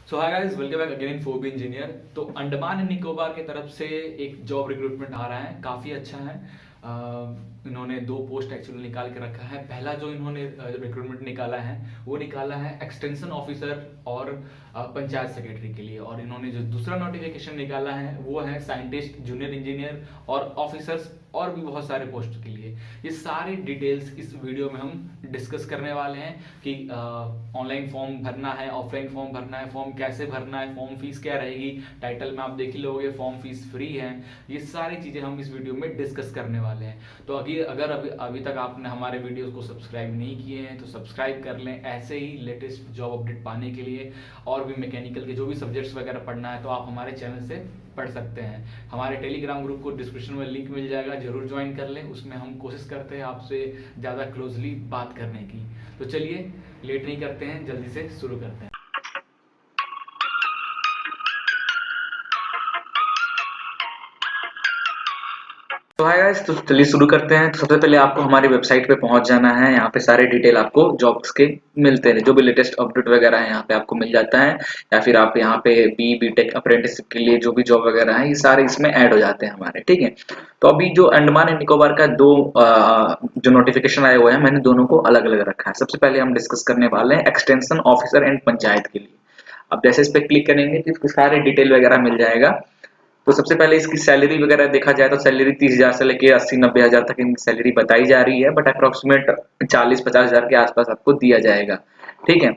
So hi guys, welcome back again in fob engineer. तो Andaman and Nicobar की तरफ से एक जॉब रिक्रूटमेंट आ रहा है, काफ़ी अच्छा है। इन्होंने दो पोस्ट एक्चुअली निकाल के रखा है। पहला जो इन्होंने रिक्रूटमेंट निकाला है वो निकाला है एक्सटेंशन ऑफिसर और पंचायत सेक्रेटरी के लिए, और इन्होंने जो दूसरा नोटिफिकेशन निकाला है वो है साइंटिस्ट, जूनियर इंजीनियर और ऑफिसर्स और भी बहुत सारे पोस्ट के लिए। ये सारे डिटेल्स इस वीडियो में हम डिस्कस करने वाले हैं कि ऑनलाइन फॉर्म भरना है, ऑफलाइन फॉर्म भरना है, फॉर्म कैसे भरना है, फॉर्म फीस क्या रहेगी। टाइटल में आप देख ही लोगे फॉर्म फीस फ्री है। ये सारी चीज़ें हम इस वीडियो में डिस्कस करने वाले हैं। तो अगर अभी तक आपने हमारे वीडियोस को सब्सक्राइब नहीं किए हैं तो सब्सक्राइब कर लें, ऐसे ही लेटेस्ट जॉब अपडेट पाने के लिए। और भी मैकेनिकल के जो भी सब्जेक्ट्स वगैरह पढ़ना है तो आप हमारे चैनल से पढ़ सकते हैं। हमारे टेलीग्राम ग्रुप को डिस्क्रिप्शन में लिंक मिल जाएगा, जरूर ज्वाइन कर लें। उसमें हम कोशिश करते हैं आपसे ज़्यादा क्लोजली बात करने की। तो चलिए लेट नहीं करते हैं, जल्दी से शुरू करते हैं। तो हाय गाइस, तो चलिए शुरू करते हैं। तो सबसे पहले आपको हमारी वेबसाइट पे पहुंच जाना है। यहाँ पे सारे डिटेल आपको जॉब्स के मिलते हैं, जो भी लेटेस्ट अपडेट वगैरह है यहाँ पे आपको मिल जाता है। या फिर आप यहाँ पे बी टेक अप्रेंटिसशिप के लिए जो भी जॉब वगैरह है ये सारे इसमें ऐड हो जाते हैं हमारे, ठीक है। तो अभी जो अंडमान एंड निकोबार का दो जो नोटिफिकेशन आए हुए हैं, मैंने दोनों को अलग अलग रखा है। सबसे पहले हम डिस्कस करने वाले हैं एक्सटेंशन ऑफिसर एंड पंचायत के लिए। अब जैसे इस पर क्लिक करेंगे तो इसको सारे डिटेल वगैरह मिल जाएगा। तो सबसे पहले इसकी सैलरी वगैरह देखा जाए तो सैलरी 30,000 से लेके 80-90,000 तक इनकी सैलरी बताई जा रही है, बट अप्रोक्सीमेट 40-50,000 के आसपास आपको दिया जाएगा, ठीक है।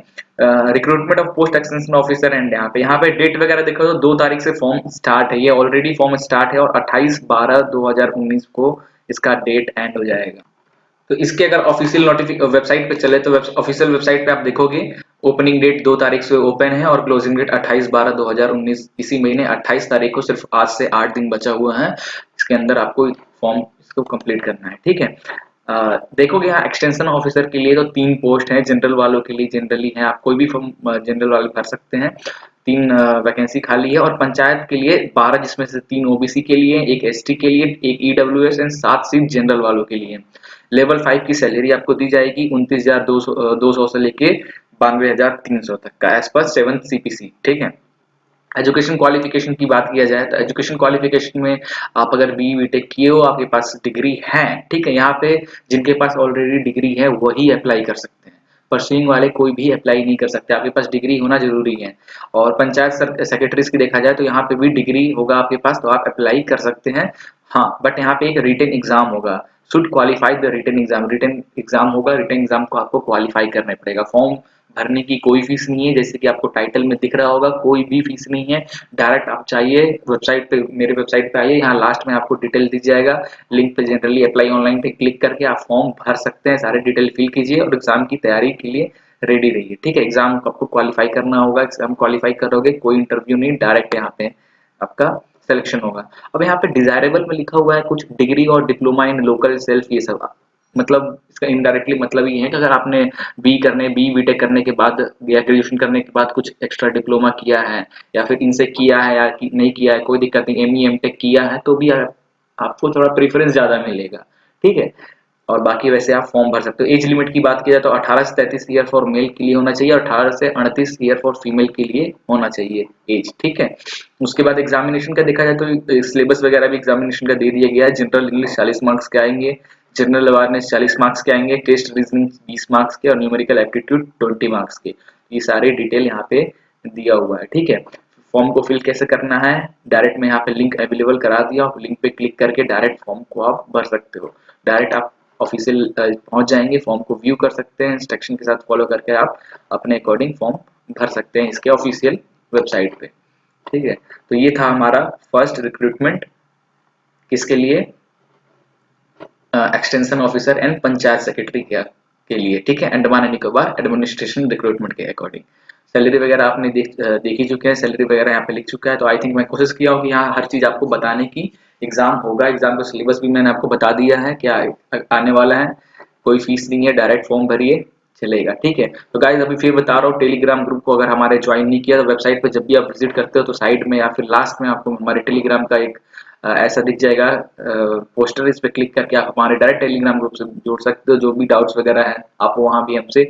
Recruitment of post extension officer and यहाँ पे डेट वगैरह देखो तो 2 तारीख से फॉर्म स्टार्ट है। ये ऑलरेडी फॉर्म स्टार्ट है और 28/12/2019 को इसका डेट एंड हो जाएगा। तो इसके अगर ऑफिशियल नोटिफिक वेबसाइट पे चले तो ऑफिशियल वेबसाइट पे आप देखोगे ओपनिंग डेट 2 तारीख से ओपन है और क्लोजिंग डेट 28/12/2019, इसी महीने 28 तारीख को, सिर्फ आज से 8 दिन बचा हुआ है। इसके अंदर आपको फॉर्म इसको कंप्लीट करना है, ठीक है। देखोगे यहाँ एक्सटेंशन ऑफिसर के लिए तो 3 पोस्ट हैं। जनरल वालों के लिए जनरली है, आप कोई भी फॉर्म जनरल वाले भर सकते हैं। 3 वैकेंसी खाली है। और पंचायत के लिए 12, जिसमें से 3 ओबीसी के लिए, एक एसटी के लिए, एक ईडब्ल्यूएस एंड 7 सीट जनरल वालों के लिए। लेवल 5 की सैलरी आपको दी जाएगी 29,200 से लेके 92,300 तक का, एज पर 7 सीपीसी, ठीक है। एजुकेशन क्वालिफिकेशन की बात किया जाए तो एजुकेशन क्वालिफिकेशन में आप अगर बी बीटेक किए हो, आपके पास डिग्री है, ठीक है। यहाँ पे जिनके पास ऑलरेडी डिग्री है वही अप्लाई कर सकते हैं। परस्यूइंग वाले कोई भी अप्लाई नहीं कर सकते, आपके पास डिग्री होना जरूरी है। और पंचायत सेक्रेटरीज की देखा जाए तो यहाँ पे भी डिग्री होगा आपके पास, तो आप अप्लाई कर सकते हैं। हाँ, बट यहाँ पे एक रिटन एग्जाम होगा। Should qualify the written exam होगा। रिटन एग्जाम को आपको क्वालिफाई करना पड़ेगा। फॉर्म भरने की कोई फीस नहीं है, जैसे कि आपको टाइटल में दिख रहा होगा, कोई भी फीस नहीं है। डायरेक्ट आप चाहिए वेबसाइट पे, मेरे वेबसाइट पे आइए, यहाँ लास्ट में आपको डिटेल दी जाएगा। लिंक पे जनरली अप्लाई ऑनलाइन पे क्लिक करके आप फॉर्म भर सकते हैं, सारे डिटेल फिल कीजिए और एग्जाम की तैयारी के लिए रेडी रहिए, ठीक है। एग्जाम आपको क्वालिफाई करना होगा। एग्जाम क्वालिफाई करोगे, कोई इंटरव्यू नहीं, डायरेक्ट यहाँ पे आपका सिलेक्शन होगा। अब यहाँ पे डिजायरेबल में लिखा हुआ है कुछ डिग्री और डिप्लोमा इन लोकल सेल्फ, ये सब मतलब इसका इनडायरेक्टली मतलब ये है कि अगर आपने बीटेक करने के बाद या ग्रेजुएशन करने के बाद कुछ एक्स्ट्रा डिप्लोमा किया है, या फिर इनसे किया है या नहीं किया है, कोई दिक्कत नहीं। एमई एमटेक किया है तो भी आपको थोड़ा प्रेफरेंस ज्यादा मिलेगा, ठीक है। और बाकी वैसे आप फॉर्म भर सकते हो। एज लिमिट की बात की जाए तो 18 से 33 ईयर फॉर मेल के लिए होना चाहिए और 18 से 38 ईयर फॉर फीमेल के लिए होना चाहिए एज, ठीक है। उसके बाद एग्जामिनेशन का देखा जाए तो सिलेबस वगैरह भी एग्जामिनेशन का दे दिया गया है। जनरल इंग्लिश 40 मार्क्स के आएंगे, जनरल अवेयरनेस 40 मार्क्स के आएंगे, टेस्ट रीजनिंग 20 मार्क्स के और न्यूमेरिकल एप्टीट्यूड 20 मार्क्स के। ये सारे डिटेल यहाँ पे दिया हुआ है, ठीक है। फॉर्म को फिल कैसे करना है, डायरेक्ट मैं यहाँ पे लिंक अवेलेबल करा दिया, आप लिंक पे क्लिक करके डायरेक्ट फॉर्म को आप भर सकते हो। डायरेक्ट आप ऑफिशियल पहुंच जाएंगे, फॉर्म को व्यू कर सकते हैं, इंस्ट्रक्शन के साथ फॉलो करके आप अपने अकॉर्डिंग फॉर्म भर सकते हैं इसके ऑफिशियल वेबसाइट पे, ठीक है। तो ये था हमारा फर्स्ट रिक्रूटमेंट, किसके लिए, extension officer and panchayat secretary के लिए, ठीक है। Andaman and Nicobar administration recruitment के अकॉर्डिंग सैलरी वगैरह आपने देख ही चुके हैं, सैलरी वगैरह यहाँ पे लिख चुका है। तो आई थिंक मैं कोशिश किया हूँ कि यहाँ हर चीज आपको बताने की। एग्जाम होगा, एग्जाम का सिलेबस भी मैंने आपको बता दिया है क्या आने वाला है। कोई फीस नहीं है, डायरेक्ट फॉर्म भरिए, चलेगा, ठीक है। तो गाइज अभी फिर बता रहा हूँ, टेलीग्राम ग्रुप को अगर हमारे ज्वाइन नहीं किया तो वेबसाइट पे जब भी आप विजिट करते हो तो साइड में या फिर लास्ट में आपको हमारे टेलीग्राम का एक ऐसा दिख जाएगा पोस्टर, इस पे क्लिक करके आप हमारे डायरेक्ट टेलीग्राम ग्रुप से जुड़ सकते हो। जो भी डाउट्स वगैरह है आप वहाँ भी हमसे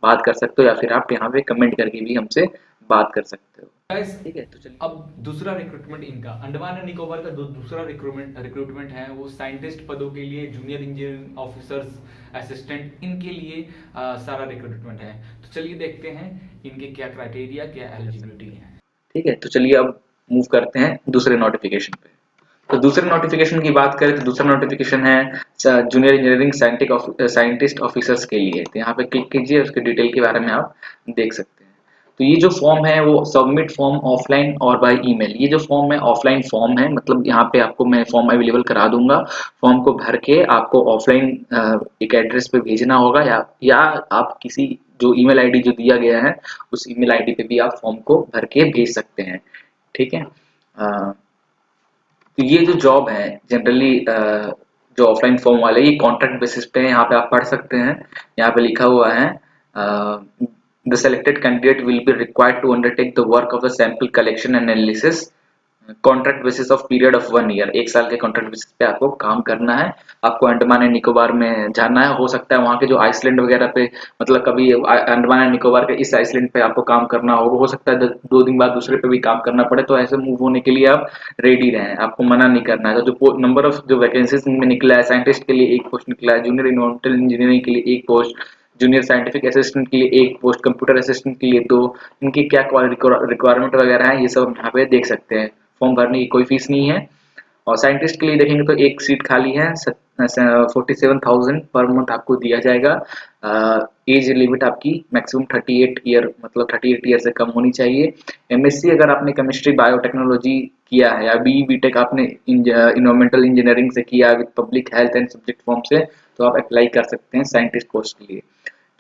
बात कर सकते हो, या फिर आप यहाँ पे कमेंट करके भी हमसे बात कर सकते हो। Guys, ठीक है, तो चलिए अब दूसरा रिक्रूटमेंट इनका अंडमान एंड निकोबार का दूसरा रिक्रूटमेंट है वो साइंटिस्ट पदों के लिए, जूनियर इंजीनियरिंग ऑफिसर्स, असिस्टेंट, इनके लिए सारा रिक्रूटमेंट है। तो चलिए देखते हैं इनके क्या क्राइटेरिया, क्या एलिजिबिलिटी है। ठीक है, तो चलिए अब मूव करते हैं दूसरे नोटिफिकेशन पे। तो दूसरे नोटिफिकेशन की बात करें तो दूसरा नोटिफिकेशन है जूनियर इंजीनियरिंग साइंटिस्ट ऑफिसर्स के लिए। तो यहाँ पे क्लिक कीजिए, उसके डिटेल के बारे में आप देख सकते हैं। तो ये जो फॉर्म है वो सबमिट फॉर्म ऑफलाइन और बाय ईमेल। ये जो फॉर्म है ऑफलाइन फॉर्म है, मतलब यहाँ पे आपको मैं फॉर्म अवेलेबल करा दूंगा। फॉर्म को भर के आपको ऑफलाइन एक एड्रेस पे भेजना होगा, या आप किसी जो ईमेल आईडी जो दिया गया है उस ईमेल आईडी पे भी आप फॉर्म को भर के भेज सकते हैं। ठीक है, तो ये जो जॉब है जनरली जो ऑफलाइन फॉर्म वाले, ये कॉन्ट्रैक्ट बेसिस पे है। यहाँ पे आप पढ़ सकते हैं, यहाँ पे लिखा हुआ है the selected candidate will be required to undertake the work of the sample collection analysis contract basis of period of 1 year. 1 साल के कॉन्ट्रैक्ट बेसिस पे आपको काम करना है। आपको अंडमान एंड निकोबार में जाना है। हो सकता है वहाँ के जो आइसलैंड वगैरह पे, मतलब कभी अंडमान एंड निकोबार के इस आइसलैंड पे आपको काम करना होगा, हो सकता है 2 दिन बाद दूसरे पे भी काम करना पड़े। तो ऐसे मूव होने के लिए आप रेडी रहें, आपको मना नहीं करना है। तो जो नंबर ऑफ जो वैकेंसीज में निकला है, साइंटिस्ट के लिए 1 पोस्ट निकला है, जूनियर इन्वायरमेंटल इंजीनियरिंग के लिए 1 पोस्ट, जूनियर साइंटिफिक असिस्टेंट के लिए 1 पोस्ट, कंप्यूटर असिस्टेंट के लिए 2। इनकी क्या रिक्वायरमेंट वगैरह है ये सब हम यहाँ पे देख सकते हैं। फॉर्म भरने की कोई फीस नहीं है। और साइंटिस्ट के लिए देखेंगे तो एक सीट खाली है, 47,000 पर मंथ आपको दिया जाएगा। एज लिमिट आपकी मैक्सिमम 38 ईयर, मतलब 38 ईयर से कम होनी चाहिए। एमएससी अगर आपने केमिस्ट्री बायोटेक्नोलॉजी किया है, या बीटेक आपने इन्वायरमेंटल इंजीनियरिंग से किया with public health and subject form से, तो आप अप्लाई कर सकते हैं साइंटिस्ट पोस्ट के लिए।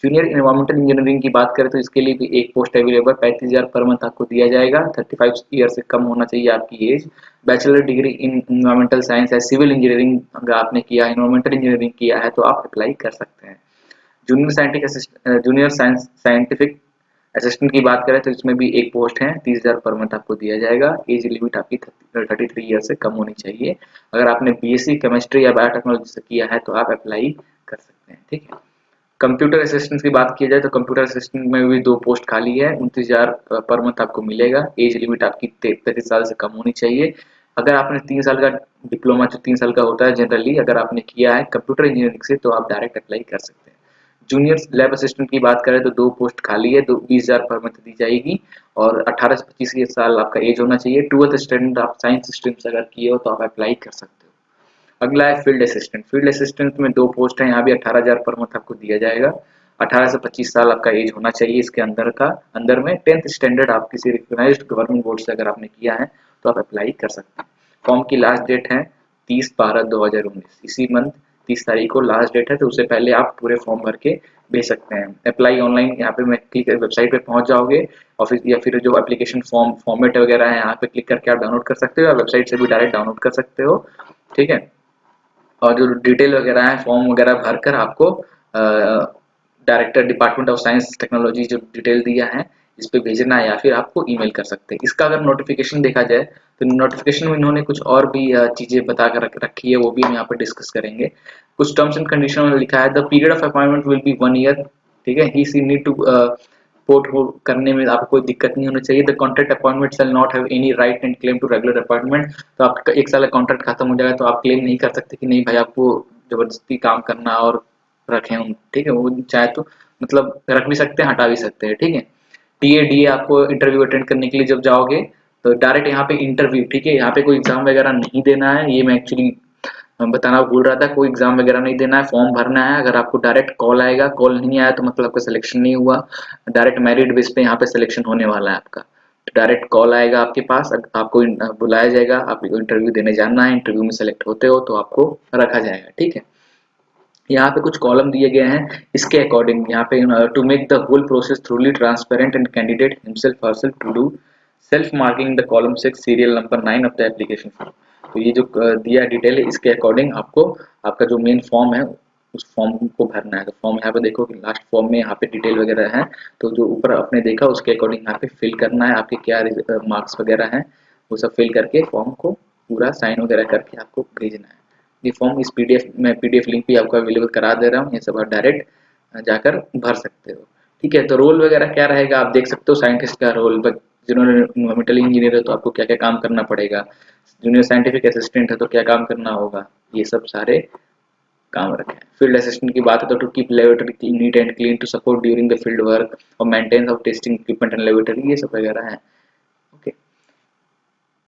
जूनियर इन्वायरमेंटल इंजीनियरिंग की बात करें तो इसके लिए भी 1 पोस्ट अवेलेबल, 35,000 पर मंथ आपको दिया जाएगा। 35 ईयर से कम होना चाहिए आपकी age. Bachelor degree in environmental science या सिविल इंजीनियरिंग अगर आपने किया, इन्वायरमेंटल इंजीनियरिंग किया है, तो आप अप्लाई कर सकते हैं। जूनियर साइंटिफिक असिस्टेंट की बात करें तो इसमें भी 1 पोस्ट है, 30,000 पर मंथ आपको दिया जाएगा। एज लिमिट आपकी 33 ईयर से कम होनी चाहिए। अगर आपने बीएससी केमिस्ट्री या बायोटेक्नोलॉजी से किया है तो आप अप्लाई कर सकते हैं। ठीक है, कंप्यूटर असिस्टेंट की बात की जाए तो कंप्यूटर असिस्टेंट में भी 2 पोस्ट खाली है, 29,000 पर मंथ आपको मिलेगा। एज लिमिट आपकी 33 साल से कम होनी चाहिए। अगर आपने 3 साल का डिप्लोमा, जो 3 साल का होता है जनरली, अगर आपने किया है कंप्यूटर इंजीनियरिंग से, तो आप डायरेक्ट अप्लाई कर सकते हैं। जूनियर लैब असिस्टेंट की बात करें तो 2 पोस्ट खाली है, 20,000 पर मंथ दी जाएगी। और 18 से 25 साल आपका एज होना चाहिए। 12th स्टैंडर्ड आप साइंस स्ट्रीम से अगर किए हो तो आप अप्लाई कर सकते हो। अगला है फील्ड असिस्टेंट। फील्ड असिस्टेंट में 2 पोस्ट है, यहाँ भी 18,000 पर मंथ आपको दिया जाएगा। 18 से 25 साल आपका एज होना चाहिए इसके अंदर में। 10th स्टैंडर्ड आप किसी रिकॉग्नाइज्ड गवर्नमेंट बोर्ड से अगर आपने किया है तो आप अप्लाई कर सकते हैं। फॉर्म की लास्ट डेट है 30/12/2019, इसी मंथ 30 तारीख को लास्ट डेट है। तो उससे पहले आप पूरे फॉर्म भर के भेज सकते हैं। अप्लाई ऑनलाइन, यहाँ पे मैं क्लिक वेबसाइट पे पहुंच जाओगे, ऑफिस या फिर जो एप्लीकेशन फॉर्मेट वगैरह है यहाँ पे क्लिक करके आप डाउनलोड कर सकते हो, या वेबसाइट से भी डायरेक्ट डाउनलोड कर सकते हो। ठीक है, और जो डिटेल वगैरह है फॉर्म वगैरह भरकर आपको director department of science technology जो डिटेल दिया है इस पे भेजना है, या फिर आपको ईमेल कर सकते हैं। इसका अगर नोटिफिकेशन देखा जाए तो नोटिफिकेशन में इन्होंने कुछ और भी चीजें बता कर रखी है, वो भी हम यहाँ पे डिस्कस करेंगे। कुछ टर्म्स एंड कंडीशन में लिखा है the period of appointment will be 1 year. ठीक है, he she need to port हो करने में आपको कोई दिक्कत नहीं होनी चाहिए। The contract appointment shall not have any right and claim to regular appointment. तो आपका 1 साल का कॉन्ट्रैक्ट खत्म हो जाएगा तो आप क्लेम नहीं कर सकते कि नहीं भाई आपको जबरदस्ती काम करना और रखें हम। ठीक है, वो चाहे तो मतलब रख भी सकते हैं, हटा भी सकते हैं। ठीक है, टीए डीए आपको इंटरव्यू अटेंड करने के लिए जब जाओगे तो डायरेक्ट यहाँ पे इंटरव्यू। ठीक है, यहाँ पे कोई एग्जाम वगैरह नहीं देना है, ये मैं एक्चुअली बताना भूल रहा था। कोई एग्जाम वगैरह नहीं देना है, फॉर्म भरना है। अगर आपको डायरेक्ट कॉल आएगा, कॉल नहीं आया तो मतलब आपका सिलेक्शन नहीं हुआ। डायरेक्ट मेरिट बेस पे यहाँ पे सिलेक्शन होने वाला है आपका। डायरेक्ट कॉल आएगा आपके पास, आपको बुलाया जाएगा, आपको इंटरव्यू देने जाना है। इंटरव्यू में सेलेक्ट होते हो तो आपको रखा जाएगा। ठीक है, यहाँ पे कुछ कॉलम दिए गए हैं इसके अकॉर्डिंग। यहाँ पे to make the whole process thoroughly transparent and candidate himself herself to do self marking the column 6 serial number 9 of the application form. तो ये जो दिया डिटेल है इसके अकॉर्डिंग आपको आपका जो मेन फॉर्म है उस फॉर्म को भरना है। तो फॉर्म यहाँ पे देखो कि लास्ट फॉर्म में यहाँ पे डिटेल वगैरह है, तो जो ऊपर आपने देखा उसके अकॉर्डिंग यहाँ पे फिल करना है। आपके क्या मार्क्स वगैरह हैं वो सब फिल करके फॉर्म को पूरा साइन वगैरह करके आपको भेजना है। ये फॉर्म इस पीडीएफ में पीडीएफ लिंक भी आपको अवेलेबल करा दे रहा हूँ, ये सब आप डायरेक्ट जाकर भर सकते हो। ठीक है, तो रोल वगैरह क्या रहेगा आप देख सकते हो। साइंटिस्ट का रोल, जिन्होंने इन्वायरमेंटल इंजीनियर है तो आपको क्या क्या काम करना पड़ेगा, जूनियर साइंटिफिक असिस्टेंट है तो क्या काम करना होगा, ये सब सारे काम रखे हैं। फील्ड असिस्टेंट की बात है तो to keep laboratory neat and clean, to support during the field work और maintenance of testing equipment and laboratory, ये सब वगैरह है। ओके,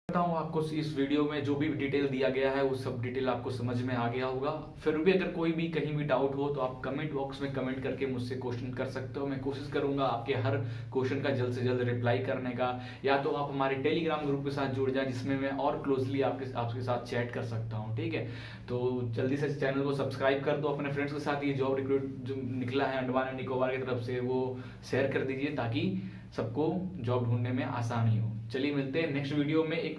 करता हूँ आपको इस वीडियो में जो भी डिटेल दिया गया है वो सब डिटेल आपको समझ में आ गया होगा। फिर भी अगर कोई भी कहीं भी डाउट हो तो आप कमेंट बॉक्स में कमेंट करके मुझसे क्वेश्चन कर सकते हो। मैं कोशिश करूंगा आपके हर क्वेश्चन का जल्द से जल्द रिप्लाई करने का। या तो आप हमारे टेलीग्राम ग्रुप के साथ जुड़ जाए जिसमें मैं और क्लोजली आपके साथ चैट कर सकता हूँ, ठीक है। तो जल्दी से चैनल को सब्सक्राइब कर दो, अपने फ्रेंड्स के साथ ये जॉब रिक्रूट जो निकला है अंडमान एंड निकोबार की तरफ से वो शेयर कर दीजिए ताकि सबको जॉब ढूंढने में आसानी हो। चलिए मिलते हैं नेक्स्ट वीडियो में एक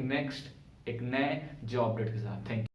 नए जॉब अपडेट के साथ। Thank you.